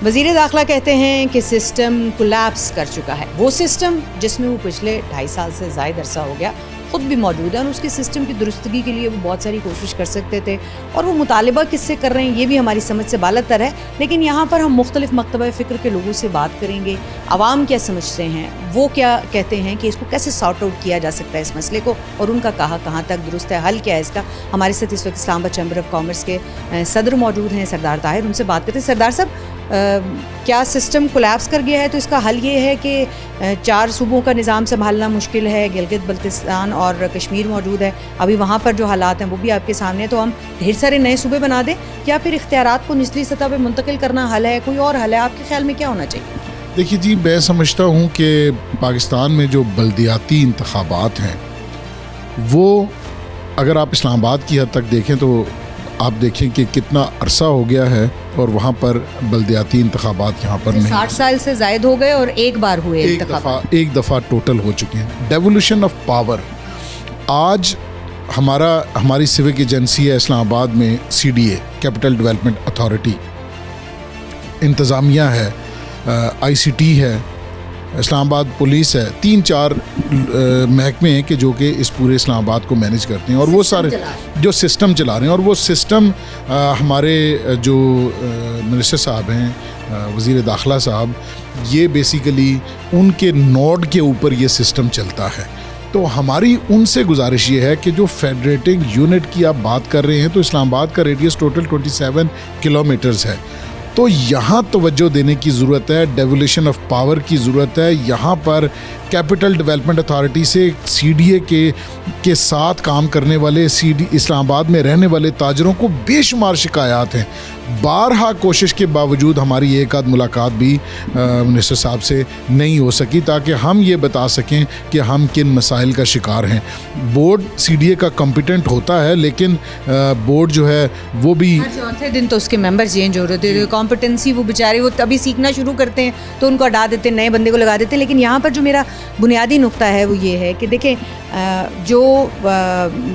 वज़ीर दाखिला कहते हैं कि सिस्टम कोलैप्स कर चुका है। वो सिस्टम जिसमें वो पिछले 2.5 साल से ज़ायद अरसा हो गया ख़ुद भी मौजूद है और उसके सिस्टम की दुरुस्तगी के लिए वो बहुत सारी कोशिश कर सकते थे, और वो मुतालबा किससे कर रहे हैं ये भी हमारी समझ से बालातर है। लेकिन यहाँ पर हम मुख्तलिफ मकतबा फ़िक्र के लोगों से बात करेंगे, आवाम क्या समझते हैं, वो क्या कहते हैं कि इसको कैसे सॉर्ट आउट किया जा सकता है इस मसले को, और उनका कहाँ तक दुरुस्त है, हल क्या है इसका। हमारे साथ इस वक्त इस्लामाबाद चैम्बर ऑफ कॉमर्स के सदर मौजूद हैं सरदार ताहिर, उनसे बात करते हैं। सरदार साहब, क्या सिस्टम कोलैप्स कर गया है तो इसका हल ये है कि 4 सूबों का निज़ाम संभालना मुश्किल है, गिलगित बल्तिस्तान और कश्मीर मौजूद है, अभी वहाँ पर जो हालात हैं वो भी आपके सामने है, तो हम ढेर सारे नए सूबे बना दें, या फिर इख्तियारात को निचली सतह पर मुंतकिल करना हल है, कोई और हल है? आपके ख्याल में क्या होना चाहिए? देखिए जी, मैं समझता हूँ कि पाकिस्तान में जो बल्दियाती इंतखाबात हैं वो अगर आप इस्लामाबाद की हद तक देखें तो आप देखें कि कितना अरसा हो गया है और वहाँ पर बल्दियाती इंतखाबात यहाँ पर नहीं, 60 साल से ज़ायद हो गए और एक बार हुए एक दफ़ा टोटल हो चुके हैं। डेवोल्यूशन ऑफ पावर, आज हमारी सिविक एजेंसी है इस्लामाबाद में, CDA कैपिटल डेवलपमेंट अथॉरिटी, इंतज़ामिया है, ICT है, इस्लामाबाद पुलिस है, 3-4 महकमे हैं कि जो कि इस पूरे इस्लामाबाद को मैनेज करते हैं और वो सारे जो सिस्टम चला रहे हैं, और वो सिस्टम हमारे जो मिनिस्टर साहब हैं, वज़ीर दाखिला साहब, ये बेसिकली उनके नोड के ऊपर ये सिस्टम चलता है। तो हमारी उनसे गुजारिश ये है कि जो फेडरेटिंग यूनिट की आप बात कर रहे हैं, तो इस्लामाबाद का रेडियस टोटल 27 किलोमीटर्स है, तो यहाँ तवज्जो देने की ज़रूरत है, डेवोल्यूशन ऑफ पावर की ज़रूरत है। यहाँ पर कैपिटल डेवलपमेंट अथॉरिटी से CDA के साथ काम करने वाले इस्लामाबाद में रहने वाले ताजरों को बेशुमार शिकायत हैं। बारहा कोशिश के बावजूद हमारी एक आध मुलाकात भी मिनिस्टर साहब से नहीं हो सकी ताकि हम ये बता सकें कि हम किन मसाइल का शिकार हैं। बोर्ड CDA का कॉम्पिटेंट होता है, लेकिन बोर्ड जो है वो भी चौथे दिन तो उसके मेंबर चेंज हो रहे थे, कॉम्पिटेंसी वो बेचारे वो तभी सीखना शुरू करते हैं तो उनको हटा देते हैं, नए बंदे को लगा देते हैं। लेकिन यहाँ पर जो मेरा बुनियादी नुक्ता है वो ये है कि देखें, जो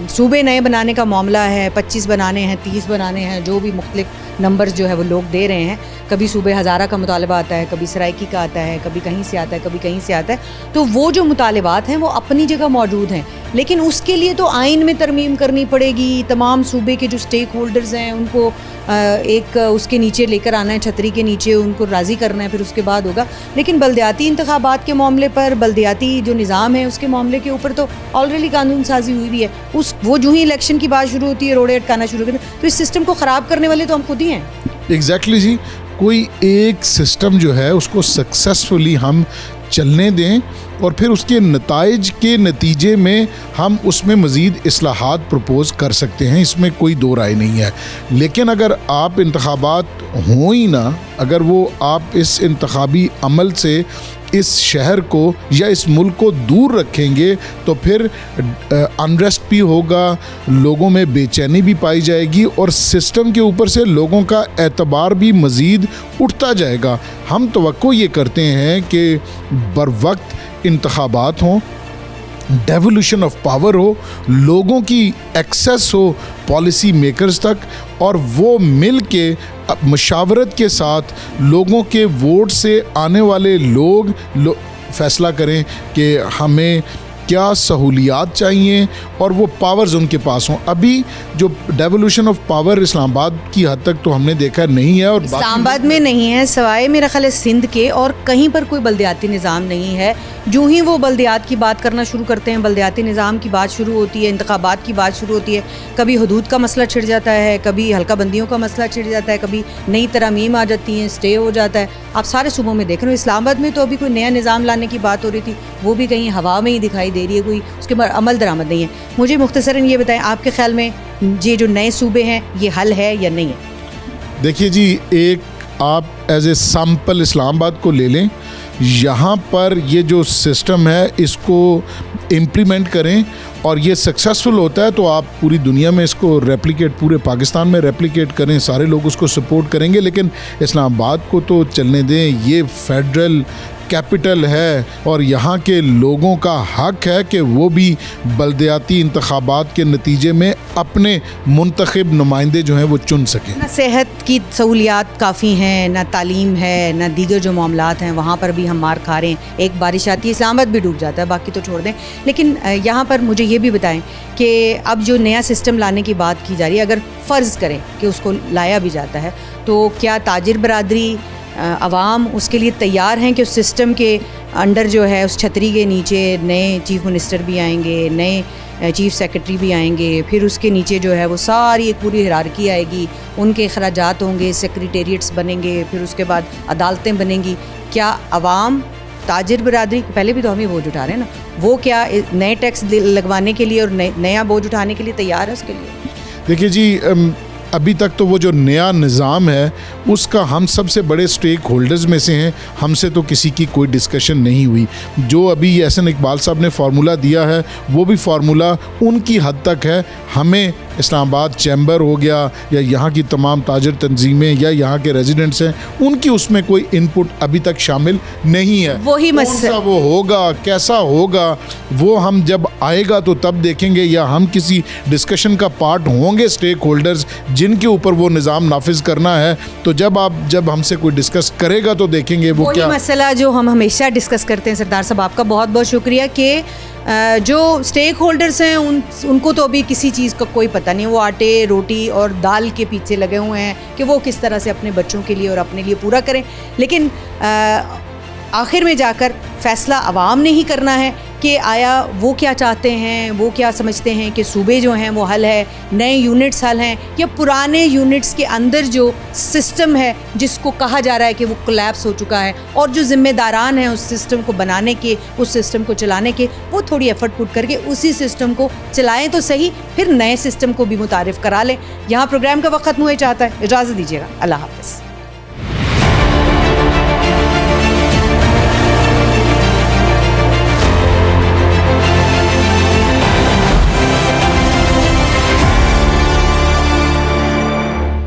सूबे नए बनाने का मामला है, 25 बनाने हैं, 30 बनाने हैं, जो भी मुख्तलिफ नंबर्स जो है वो लोग दे रहे हैं, कभी सूबे हज़ारा का मुतालबा आता है, कभी सराइकी का आता है, कभी कहीं से आता है, कभी कहीं से आता है, तो वो जो मुतालबात हैं वो अपनी जगह मौजूद हैं, लेकिन उसके लिए तो आइन में तरमीम करनी पड़ेगी, तमाम सूबे के जो स्टेक होल्डर्स हैं उनको एक उसके नीचे लेकर आना है, छतरी के नीचे उनको राज़ी करना है, फिर उसके बाद होगा। लेकिन बल्दियाती इंतखाबात के मामले पर, बल्दियाती जो निज़ाम है उसके मामले के ऊपर तो ऑलरेडी कानून साजी हुई भी है, वो जो ही इलेक्शन की बात शुरू होती है रोड़े अटकाना शुरू करते हैं, तो इस सिस्टम को ख़राब करने वाले तो हम खुद ही हैं। एग्जैक्टली जी, कोई एक सिस्टम जो है उसको सक्सेसफुली हम चलने दें और फिर उसके नताइज के नतीजे में हम उसमें मज़ीद इस्लाहात प्रपोज़ कर सकते हैं, इसमें कोई दो राय नहीं है। लेकिन अगर आप इंतखाबात हों ही ना, अगर वो आप इस इंतखाबी अमल से इस शहर को या इस मुल्क को दूर रखेंगे तो फिर अनरेस्ट भी होगा, लोगों में बेचैनी भी पाई जाएगी और सिस्टम के ऊपर से लोगों का एतबार भी मज़ीद उठता जाएगा। हम तवक्को ये करते हैं कि बर वक्त इंतखाबात हों, डेवोल्यूशन ऑफ पावर हो, लोगों की एक्सेस हो पॉलिसी मेकर्स तक, और वो मिल के मशावरत के साथ लोगों के वोट से आने वाले लोग फैसला करें कि हमें क्या सहूलियात चाहिए और वो पावर्स उनके पास हों। अभी जो डेवोल्यूशन ऑफ पावर इस्लामाबाद की हद तक तो हमने देखा नहीं है, और इस्लामाबाद में नहीं है, सवाए मेरा ख्याल है सिंध के, और कहीं पर कोई बल्दियाती निज़ाम नहीं है। जो ही वो बल्दियात की बात करना शुरू करते हैं, बल्दियाती निज़ाम की बात शुरू होती है, इंतखाबात की बात शुरू होती है, कभी हदूद का मसला छिड़ जाता है, कभी हल्का बंदियों का मसला छिड़ जाता है, कभी नई तरमीम आ जाती हैं, स्टे हो जाता है। आप सारे सूबों में देख रहे हो, इस्लामाबाद में तो अभी कोई नया निज़ाम लाने की बात हो रही थी, वो भी कहीं हवा में ही दिखाई दे रही है, कोई उसके बाद अमल दरामद नहीं है। मुझे मुख्तसरन ये बताएं, आपके ख्याल में ये जो नए सूबे हैं ये हल है या नहीं है? देखिए जी, एक आप एज ए सैम्पल इस्लामाबाद को ले लें, यहाँ पर ये जो सिस्टम है इसको इम्प्लीमेंट करें और ये सक्सेसफुल होता है तो आप पूरी दुनिया में इसको रेप्लिकेट, पूरे पाकिस्तान में रेप्लिकेट करें, सारे लोग उसको सपोर्ट करेंगे। लेकिन इस्लामाबाद को तो चलने दें, ये फेडरल कैपिटल है और यहाँ के लोगों का हक है कि वो भी बल्दियाती इंतखाबात के नतीजे में अपने मुंतखब नुमाइंदे जो हैं वो चुन सकें। ना सेहत की सहूलियात काफ़ी हैं, ना तालीम है, ना दीगर जो मामलात हैं वहाँ पर भी हम मार खा रहे हैं। एक बारिश आती है इस्लामाबाद भी डूब जाता है, बाकी तो छोड़ दें। लेकिन यहाँ पर मुझे ये भी बताएं कि अब जो नया सिस्टम लाने की बात की जा रही है, अगर फ़र्ज़ करें कि उसको लाया भी जाता है, तो क्या ताजिर बरादरी अवाम उसके लिए तैयार हैं कि उस सिस्टम के अंडर जो है, उस छतरी के नीचे नए चीफ़ मिनिस्टर भी आएंगे, नए चीफ़ सेक्रेटरी भी आएंगे, फिर उसके नीचे जो है वो सारी एक पूरी हिरारकी आएगी, उनके अखराजात होंगे, सेक्रेटेरिएट्स बनेंगे, फिर उसके बाद अदालतें बनेंगी। क्या अवाम ताजिर बरादरी पहले भी तो हम ही बोझ उठा रहे हैं ना, वो क्या नए टैक्स लगवाने के लिए और नया बोझ उठाने के लिए तैयार है उसके लिए? देखिए जी, अभी तक तो वो जो नया निज़ाम है उसका हम सबसे बड़े स्टेक होल्डर्स में से हैं, हमसे तो किसी की कोई डिस्कशन नहीं हुई। जो अभी एहसन इकबाल साहब ने फार्मूला दिया है वो भी फार्मूला उनकी हद तक है। हमें इस्लामाबाद चैम्बर हो गया या यहाँ की तमाम ताजर तंजीमें या यहाँ के रेजिडेंट्स हैं, उनकी उसमें कोई इनपुट अभी तक शामिल नहीं है। वही मसला वो होगा, कैसा होगा, वो हम जब आएगा तो तब देखेंगे, या हम किसी डिस्कशन का पार्ट होंगे स्टेक होल्डर्स जिनके ऊपर वो निज़ाम नाफिज करना है, तो जब हमसे कोई डिस्कस करेगा तो देखेंगे वो क्या मसला जो हम हमेशा डिस्कस करते हैं। सरदार साहब आपका बहुत बहुत शुक्रिया कि जो स्टेक होल्डर्स हैं उनको तो अभी किसी चीज़ का कोई पता नहीं, वो आटे रोटी और दाल के पीछे लगे हुए हैं कि वो किस तरह से अपने बच्चों के लिए और अपने लिए पूरा करें। लेकिन आखिर में जाकर फ़ैसला अवाम ने ही करना है कि आया वो क्या चाहते हैं, वो क्या समझते हैं कि सूबे जो हैं वो हल है, नए यूनिट्स हल हैं, या पुराने यूनिट्स के अंदर जो सिस्टम है जिसको कहा जा रहा है कि वो कोलैप्स हो चुका है, और जो ज़िम्मेदारान हैं उस सिस्टम को बनाने के, उस सिस्टम को चलाने के, वो थोड़ी एफर्ट पुट करके उसी सिस्टम को चलाएँ तो सही, फिर नए सिस्टम को भी मुतारिफ़ करा लें। यहाँ प्रोग्राम का वक्त ख़त्म हुआ चाहता है, इजाज़त दीजिएगा, अल्लाह हाफ़िज़।